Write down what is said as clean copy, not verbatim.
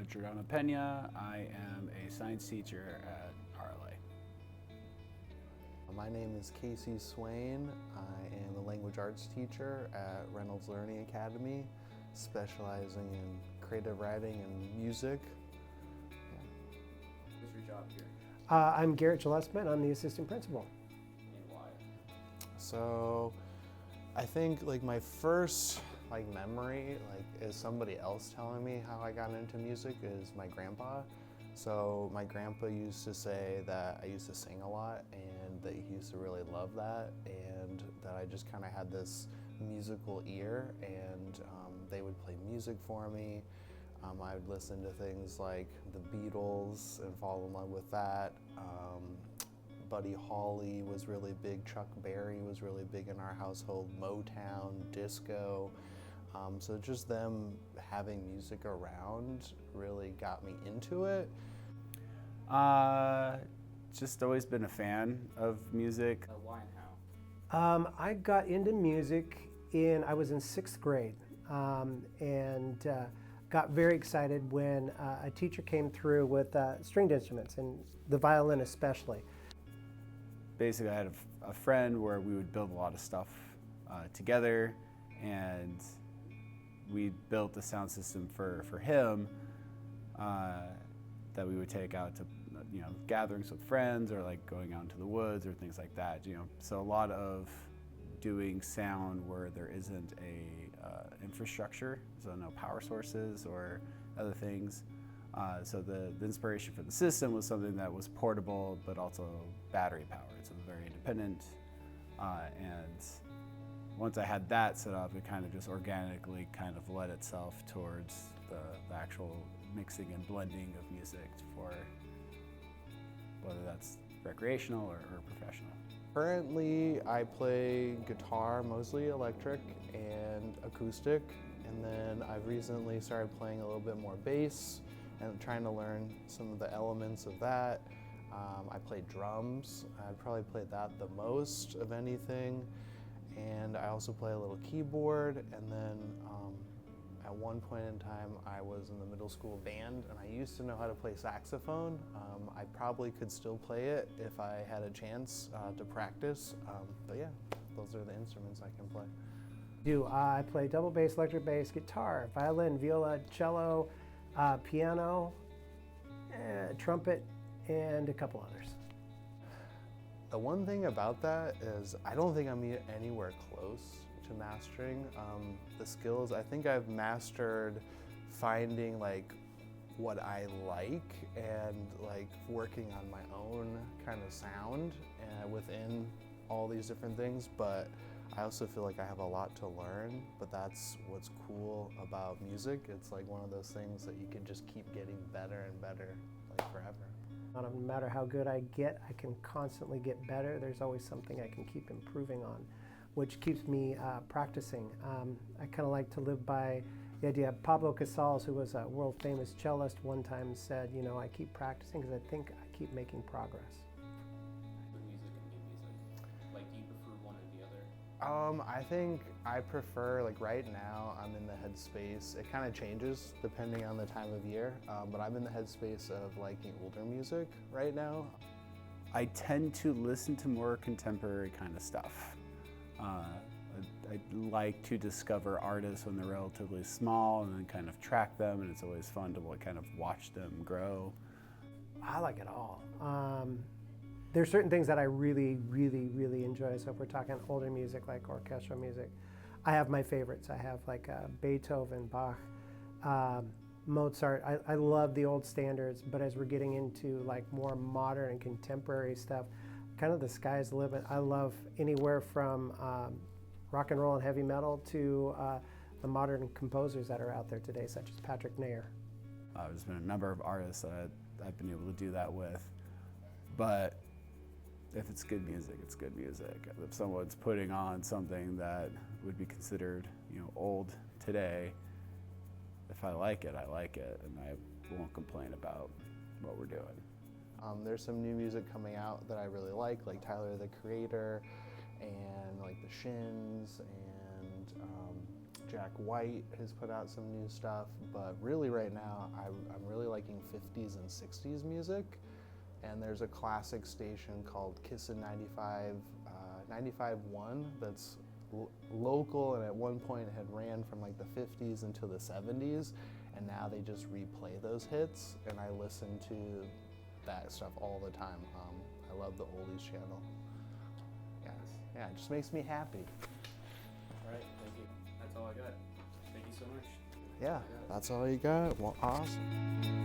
Giordano Pena. I am a science teacher at RLA. My name is Casey Swain. I am a language arts teacher at Reynolds Learning Academy, specializing in creative writing and music. What's your job here? I'm Garrett Gillespie. I'm the assistant principal. And why? So I think my first memory is somebody else telling me how I got into music is my grandpa. So my grandpa used to say that I used to sing a lot and that he used to really love that, and that I just kind of had this musical ear, and they would play music for me. I would listen to things like the Beatles and fall in love with that. Buddy Holly was really big, Chuck Berry was really big in our household, Motown, disco. So just them having music around really got me into it. Just always been a fan of music. Why and how? I got into music I was in 6th grade, and got very excited when a teacher came through with stringed instruments, and the violin especially. Basically, I had a friend where we would build a lot of stuff together, and we built a sound system for him that we would take out to gatherings with friends, or going out into the woods or things like that. So a lot of doing sound where there isn't a infrastructure, so no power sources or other things. So the inspiration for the system was something that was portable but also battery powered, so very independent. And once I had that set up, it kind of just organically kind of led itself towards the actual mixing and blending of music for whether that's recreational or professional. Currently, I play guitar, mostly electric and acoustic, and then I've recently started playing a little bit more bass and trying to learn some of the elements of that. I play drums. I probably played that the most of anything. And I also play a little keyboard, and then at one point in time I was in the middle school band, and I used to know how to play saxophone. I probably could still play it if I had a chance to practice, but yeah, those are the instruments I can play. I play double bass, electric bass, guitar, violin, viola, cello, piano, trumpet, and a couple others. The one thing about that is I don't think I'm anywhere close to mastering the skills. I think I've mastered finding what I like and working on my own kind of sound within all these different things, but I also feel like I have a lot to learn, but that's what's cool about music. It's one of those things that you can just keep getting better and better forever. No matter how good I get, I can constantly get better. There's always something I can keep improving on, which keeps me practicing. I kind of like to live by the idea. Pablo Casals, who was a world famous cellist, one time said, I keep practicing because I think I keep making progress. With music and new music, do you prefer one or the other? I think I prefer, right now, I'm in the headspace. It kind of changes depending on the time of year, but I'm in the headspace of liking older music right now. I tend to listen to more contemporary kind of stuff. I like to discover artists when they're relatively small and then kind of track them, and it's always fun to kind of watch them grow. I like it all. There's certain things that I really, really, really enjoy. So if we're talking older music, like orchestral music, I have my favorites. I have Beethoven, Bach, Mozart. I love the old standards, but as we're getting into more modern and contemporary stuff, kind of the sky's the limit. I love anywhere from rock and roll and heavy metal to the modern composers that are out there today, such as Patrick Nair. There's been a number of artists that I've been able to do that with, but if it's good music, it's good music. If someone's putting on something that would be considered, old today, if I like it, I like it, and I won't complain about what we're doing. There's some new music coming out that I really like Tyler the Creator, and the Shins, and Jack White has put out some new stuff, but really right now I'm really liking 50s and 60s music. And there's a classic station called Kissin' 95.1 that's local, and at one point it had ran from like the 50s until the 70s, and now they just replay those hits, and I listen to that stuff all the time. I love the oldies channel. Yeah, it just makes me happy. All right, thank you. That's all I got. Thank you so much. Yeah, that's all you got? Well, awesome.